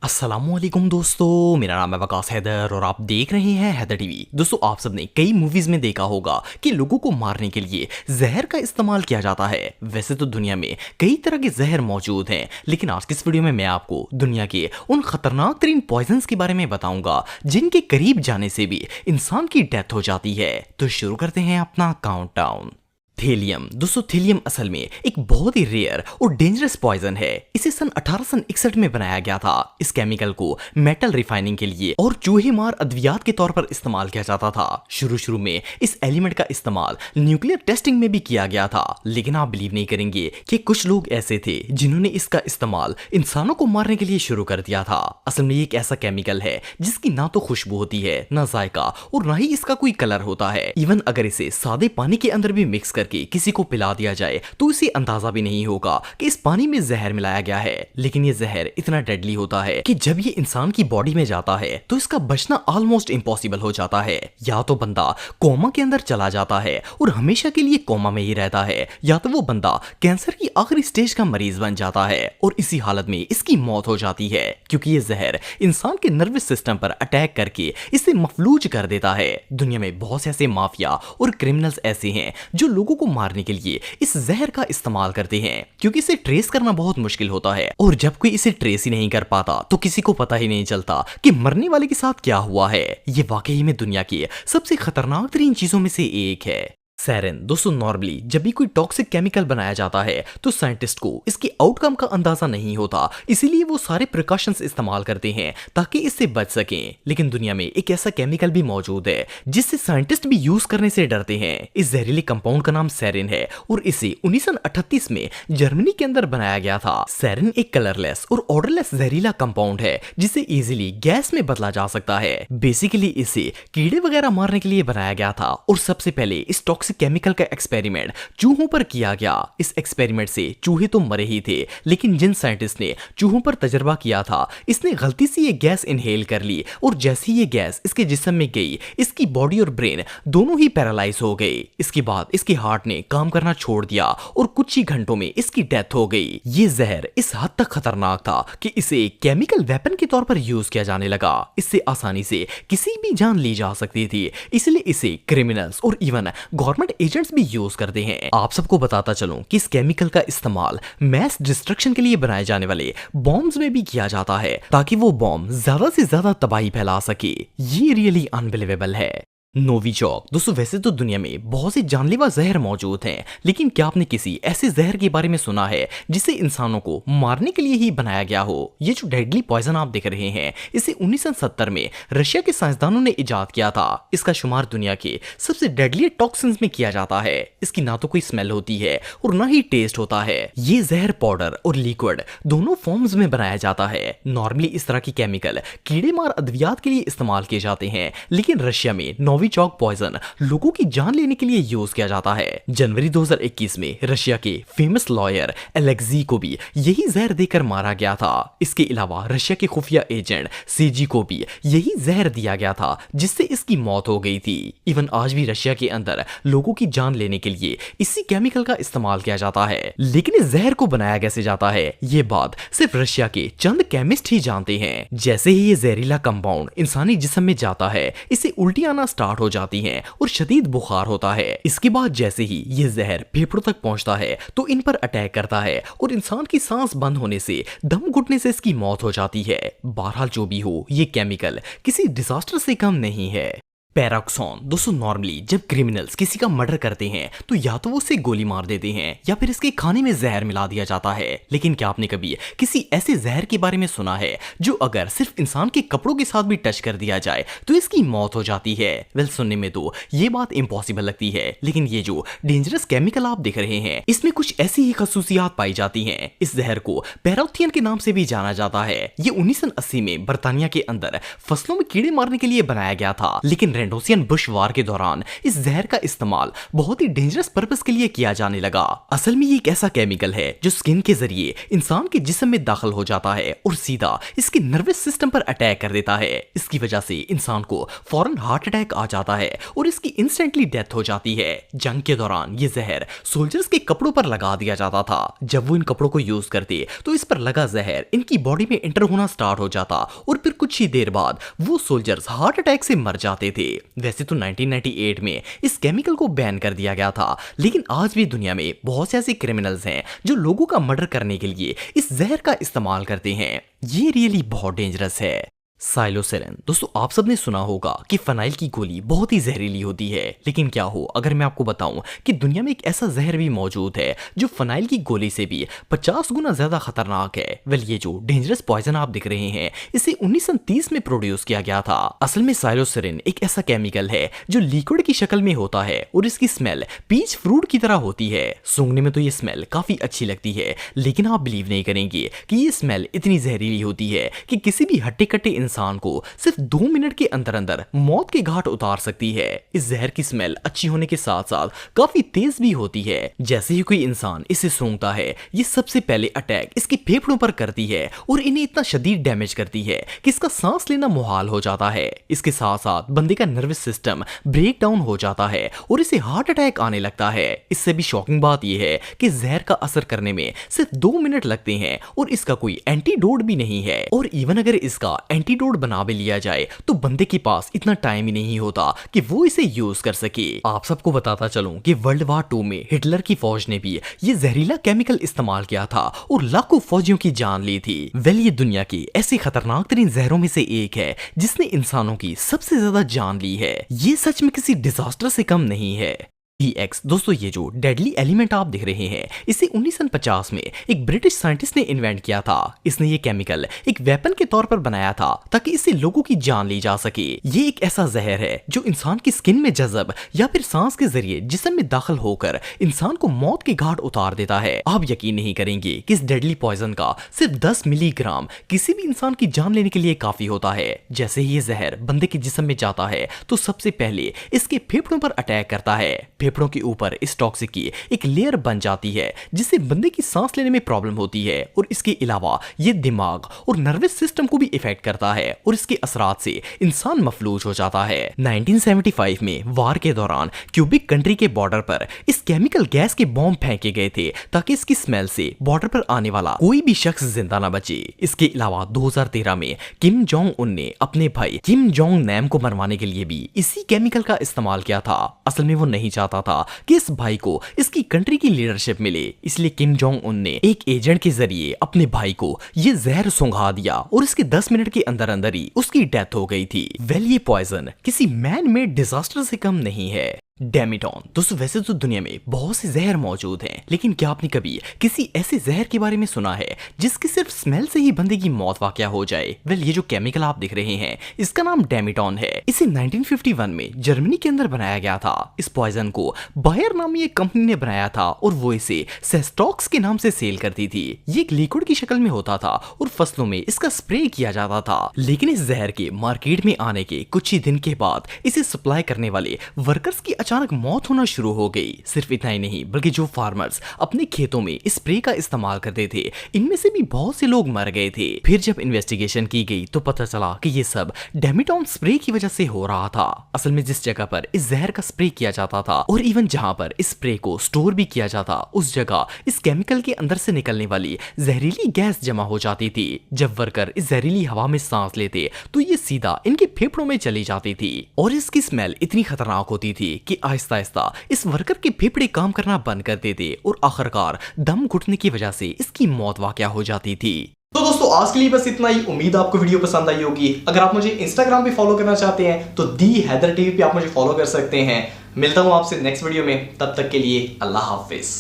अस्सलामुअलैकुम दोस्तों, मेरा नाम है वकास हैदर और आप देख रहे हैं हैदर टीवी। दोस्तों, आप सबने कई मूवीज में देखा होगा कि लोगों को मारने के लिए जहर का इस्तेमाल किया जाता है। वैसे तो दुनिया में कई तरह के जहर मौजूद हैं, लेकिन आज की इस वीडियो में मैं आपको दुनिया के उन खतरनाक तरीन पॉइजन्स के बारे में बताऊंगा जिनके करीब जाने से भी इंसान की डेथ हो जाती है। तो शुरू करते हैं अपना काउंटडाउन। थेलियम। दोस्तों, थेलियम असल में एक बहुत ही रेयर और डेंजरस पॉइजन है। इसे सन 1861 में बनाया गया था। इस केमिकल को मेटल रिफाइनिंग के लिए और चूहे मार अद्वियात के तौर पर इस्तेमाल किया जाता था। शुरू में इस एलिमेंट का इस्तेमाल न्यूक्लियर टेस्टिंग में भी किया गया था, लेकिन आप बिलीव नहीं करेंगे कि कुछ लोग ऐसे थे जिन्होंने इसका इस्तेमाल इंसानों को मारने के लिए शुरू कर दिया था। असल में ये एक ऐसा केमिकल है जिसकी ना तो खुशबू होती है, ना जायका और ना ही इसका कोई कलर होता है। इवन अगर इसे सादे पानी के अंदर भी मिक्स करके किसी को पिला दिया जाए तो इसे अंदाजा भी नहीं होगा कि इस पानी में जहर मिलाया गया है। लेकिन ये जहर इतना डेडली होता है कि जब ये इंसान की बॉडी में जाता है तो इसका बचना ऑलमोस्ट इम्पॉसिबल हो जाता है। या तो बंदा कोमा के अंदर चला जाता है और हमेशा के लिए कोमा में ही रहता है, या तो वो बंदा कैंसर की आखिरी स्टेज का मरीज बन जाता है और इसी हालत में इसकी मौत हो जाती है, क्योंकि ये जहर इंसान के नर्वस सिस्टम पर अटैक करके इसे मफलूज कर देता है। दुनिया में बहुत से ऐसे माफिया और क्रिमिनल्स ऐसे हैं जो लोगों को मारने के लिए इस जहर का इस्तेमाल करते हैं, क्योंकि इसे ट्रेस करना बहुत मुश्किल होता है और जब कोई इसे ट्रेस ही नहीं कर पाता तो किसी को पता ही नहीं चलता कि मरने वाले के साथ क्या हुआ है। ये वाकई में दुनिया की सबसे खतरनाक तरीन चीजों में से एक है। सैरिन। दोस्तों, नॉर्मली जब भी कोई टॉक्सिक केमिकल बनाया जाता है तो साइंटिस्ट को इसके आउटकम का अंदाजा नहीं होता, इसीलिए वो सारे प्रिकॉशंस इस्तेमाल करते हैं ताकि इससे बच सकें। लेकिन दुनिया में एक ऐसा केमिकल भी मौजूद है जिससे साइंटिस्ट भी यूज करने से डरते हैं। इस जहरीले कंपाउंड का नाम सैरिन है और इसे 1938 में जर्मनी के अंदर बनाया गया था। सैरिन एक कलरलेस और ऑर्डरलेस जहरीला कंपाउंड है जिसे इजीली गैस में बदला जा सकता है। बेसिकली इसे कीड़े वगैरह मारने के लिए बनाया गया था और सबसे पहले इस टॉक्सिक केमिकल का एक्सपेरिमेंट चूहों पर किया गया। इस एक्सपेरिमेंट से चूहे तो मरे ही थे, लेकिन जिन साइंटिस्ट ने चूहों पर तजर्बा किया था इसने गलती से ये गैस इनहेल कर ली और जैसे ही ये गैस इसके जिस्म में गई इसकी बॉडी और ब्रेन दोनों ही पैरालाइज हो गए। इसके बाद इसके हार्ट ने काम करना छोड़ दिया और कुछ ही घंटों में इसकी डेथ हो गई। ये जहर इस हद तक खतरनाक था कि इसे केमिकल वेपन के तौर पर यूज किया जाने लगा। इससे आसानी से किसी भी जान ली जा सकती थी, इसलिए इसे क्रिमिनल्स और इवन गवर्नमेंट एजेंट्स भी यूज करते हैं। आप सबको बताता चलूं कि इस केमिकल का इस्तेमाल मैस डिस्ट्रक्शन के लिए बनाए जाने वाले बॉम्ब्स में भी किया जाता है ताकि वो बॉम्ब ज्यादा से ज्यादा तबाही फैला सके। ये रियली अनबिलीवेबल है। नोविचॉक। दोस्तों, वैसे तो दुनिया में बहुत से जानलेवा जहर मौजूद हैं, लेकिन क्या आपने किसी ऐसे जहर के बारे में सुना है जिसे इंसानों को मारने के लिए ही बनाया गया हो? ये जो डेडली पॉइजन आप देख रहे हैं इसे 1970 में रशिया के साइंसदानों ने इजाद किया था। इसका शुमार दुनिया के सबसे डेडली टॉक्सिन्स में किया जाता है। इसकी ना तो कोई स्मेल होती है और ना ही टेस्ट होता है। ये जहर पाउडर और लिक्विड दोनों फॉर्म्स में बनाया जाता है। नॉर्मली इस तरह की केमिकल कीड़े मार अद्वियात के लिए इस्तेमाल किए जाते हैं, लेकिन रशिया में नोविचॉक पॉइजन लोगों की जान लेने के लिए यूज किया जाता है। जनवरी 2021 में रशिया के फेमस लॉयर एलेक्सी को भी यही जहर देकर मारा गया था। इसके अलावा रशिया के खुफिया एजेंट सीजी को भी यही जहर दिया गया था जिससे इसकी मौत हो गई थी। इवन आज भी रशिया के अंदर लोगों की जान लेने के लिए इसी केमिकल का इस्तेमाल किया जाता है। लेकिन इस जहर को बनाया कैसे जाता है ये बात सिर्फ रशिया के चंद केमिस्ट ही जानते हैं। जैसे ही ये जहरीला कंपाउंड इंसानी जिस्म में जाता है इसे उल्टी आना स्टार्ट हो जाती हैं और शदीद बुखार होता है। इसके बाद जैसे ही ये जहर फेफड़ों तक पहुंचता है तो इन पर अटैक करता है और इंसान की सांस बंद होने से, दम घुटने से इसकी मौत हो जाती है। बहरहाल जो भी हो, ये केमिकल किसी डिजास्टर से कम नहीं है। पैराक्सॉन। दोस्तों, नॉर्मली जब क्रिमिनल्स किसी का मर्डर करते हैं तो या तो वो उसे गोली मार देते हैं या फिर इसके खाने में जहर मिला दिया जाता है। लेकिन क्या आपने कभी किसी ऐसे जहर के बारे में सुना है जो अगर सिर्फ इंसान के कपड़ों के साथ भी टच कर दिया जाए तो इसकी मौत हो जाती है? वेल, सुनने में तो ये बात इम्पॉसिबल लगती है, लेकिन ये जो डेंजरस केमिकल आप देख रहे हैं इसमें कुछ ऐसी ही खसूसियात पाई जाती हैं। इस जहर को पैराथियन के नाम से भी जाना जाता है। ये 1980 में बर्तानिया के अंदर फसलों में कीड़े मारने के लिए बनाया गया था, लेकिन सेकेंड ओशियन बुश वार के दौरान इस जहर का इस्तेमाल बहुत ही डेंजरस पर्पस के लिए किया जाने लगा। असल में ये एक ऐसा केमिकल है जो स्किन के जरिए इंसान के जिस्म में दाखिल हो जाता है और सीधा इसके नर्वस सिस्टम पर अटैक कर देता है। इसकी वजह से इंसान को फौरन हार्ट अटैक आ जाता है और इसकी इंस्टेंटली डेथ हो जाती है। जंग के दौरान ये जहर सोल्जर्स के कपड़ों पर लगा दिया जाता था। जब वो इन कपड़ों को यूज करते तो इस पर लगा जहर इनकी बॉडी में एंटर होना स्टार्ट हो जाता और फिर कुछ ही देर बाद वो सोल्जर्स हार्ट अटैक से मर जाते थे। वैसे तो 1998 में इस केमिकल को बैन कर दिया गया था, लेकिन आज भी दुनिया में बहुत से ऐसे क्रिमिनल्स हैं जो लोगों का मर्डर करने के लिए इस जहर का इस्तेमाल करते हैं। ये रियली बहुत डेंजरस है। साइलोसिरिन। दोस्तों आप सबने सुना होगा कि फिनाइल की गोली बहुत ही जहरीली होती है, लेकिन क्या हो अगर मैं आपको बताऊं कि दुनिया में एक ऐसा जहर भी मौजूद है जो फिनाइल की गोली से भी 50 गुना ज्यादा खतरनाक है। वेल ये जो डेंजरस पॉइजन आप दिख रहे हैं इसे 1930 में प्रोड्यूस किया गया था। असल में साइलोसिरिन एक ऐसा केमिकल है जो लिक्विड की शक्ल में होता है और इसकी स्मेल पीच फ्रूट की तरह होती है। सूंघने में तो ये स्मेल काफी अच्छी लगती है, लेकिन आप बिलीव नहीं करेंगे कि ये स्मेल इतनी जहरीली होती है कि किसी भी हट्टे कट्टे इंसान को सिर्फ 2 मिनट के अंदर अंदर मौत के घाट उतार सकती है। इस जहर की स्मेल अच्छी होने के साथ साथ काफी तेज भी होती है। जैसे ही कोई इंसान इसे सूंघता है ये सबसे पहले अटैक इसके फेफड़ों पर करती है और इन्हें इतना शदीद डैमेज करती है कि इसका सांस लेना मुहाल हो जाता है। इसके साथ साथ बंदे का नर्वस सिस्टम ब्रेक डाउन हो जाता है और इसे हार्ट अटैक आने लगता है। इससे भी शॉकिंग बात यह है कि जहर का असर करने में सिर्फ 2 मिनट लगते हैं और इसका कोई एंटीडोट भी नहीं है। और इवन अगर इसका एंटीडोट बना भी लिया जाए तो बंदे के पास इतना टाइम ही नहीं होता कि वो इसे यूज कर सके। आप सबको बताता चलूं कि वर्ल्ड वार 2 में हिटलर की फौज ने भी ये जहरीला केमिकल इस्तेमाल किया था और लाखों फौजियों की जान ली थी। वेल ये दुनिया की ऐसे खतरनाक तरीन जहरों में से एक है जिसने इंसानों की सबसे ज्यादा जान ली है। ये सच में किसी डिजास्टर से कम नहीं है। EX। दोस्तों ये जो डेडली एलिमेंट आप देख रहे हैं इसे 1950 में एक ब्रिटिश साइंटिस्ट ने इन्वेंट किया था। इसने ये केमिकल एक वेपन के तौर पर बनाया था ताकि इससे लोगों की जान ली जा सके। ये एक ऐसा जहर है जो इंसान की स्किन में जज़ब या फिर सांस के जरिए जिस्म में दाखिल होकर इंसान को मौत के घाट उतार देता है। आप यकीन नहीं करेंगे कि इस डेडली पॉइजन का सिर्फ 10 मिलीग्राम किसी भी इंसान की जान लेने के लिए काफी होता है। जैसे ही ये जहर बंदे के जिस्म में जाता है तो सबसे पहले इसके फेफड़ों पर अटैक करता है। फेफड़ों के ऊपर इस टॉक्सिक की एक लेयर बन जाती है जिससे बंदे की सांस लेने में प्रॉब्लम होती है और इसके अलावा ये दिमाग और नर्वस सिस्टम को भी इफेक्ट करता है और इसके असरात से इंसान मफलूज हो जाता है। 1975 में वार के दौरान क्यूबिक कंट्री के बॉर्डर पर इस केमिकल गैस के बॉम्ब फेंके गए थे ताकि इसकी स्मेल से बॉर्डर पर आने वाला कोई भी शख्स जिंदा न बचे। इसके अलावा 2013 में किम जोंग उन ने अपने भाई किम जोंग नैम को मरवाने के लिए भी इसी केमिकल का इस्तेमाल किया था। असल में वो नहीं चाहता था कि इस भाई को इसकी कंट्री की लीडरशिप मिले, इसलिए किम जोंग उन ने एक एजेंट के जरिए अपने भाई को ये जहर सुंघा दिया और इसके 10 मिनट के अंदर अंदर ही उसकी डेथ हो गई थी। वेल ये पॉइजन किसी मैन मेड डिजास्टर से कम नहीं है। डेमिटॉन। दोस्तों वैसे तो दुनिया में बहुत से जहर मौजूद हैं, लेकिन क्या आपने कभी किसी ऐसे जहर के बारे में सुना है जिसकी सिर्फ स्मेल से ही बंदे की मौत वाकया हो जाए? वेल ये जो केमिकल आप देख रहे हैं इसका नाम डेमिटॉन है। इसे 1951 में जर्मनी के अंदर बनाया गया था। इस पॉइजन को बायर नामी एक कंपनी ने बनाया था और वो इसे सेस्टॉक्स के नाम से सेल करती थी। ये एक लिक्विड की शक्ल में होता था और फसलों में इसका स्प्रे किया जाता था। लेकिन इस जहर के मार्केट में आने के कुछ ही दिन के बाद इसे सप्लाई करने वाले वर्कर्स की अचानक मौत होना शुरू हो गई। सिर्फ इतना ही नहीं बल्कि जो फार्मर्स अपने खेतों में स्प्रे का इस्तेमाल करते थे इनमें से भी बहुत से लोग मर गए थे। फिर जब इन्वेस्टिगेशन की गई तो पता चला कि ये सब डेमिटॉन स्प्रे की वजह से हो रहा था। असल में जिस जगह पर इस जहर का स्प्रे किया जाता था और इवन जहां पर इस स्प्रे को स्टोर भी किया जाता उस जगह इस केमिकल के अंदर से निकलने वाली जहरीली गैस जमा हो जाती थी। जब वर्कर इस जहरीली हवा में सांस लेते तो ये सीधा इनके फेफड़ों में चली जाती थी और इसकी स्मेल इतनी खतरनाक होती थी कि आहिस्ता आहिस्ता इस वर्कर के फेफड़े काम करना बंद कर देते और आखिरकार दम घुटने की वजह से इसकी मौत वाकया हो जाती थी। तो दोस्तों आज के लिए बस इतना ही। उम्मीद आपको वीडियो पसंद आई होगी। अगर आप मुझे इंस्टाग्राम पे फॉलो करना चाहते हैं तो दी हैदर टीवी पे आप मुझे फॉलो कर सकते हैं। मिलता हूं आपसे नेक्स्ट वीडियो में, तब तक के लिए अल्लाह हाफिज।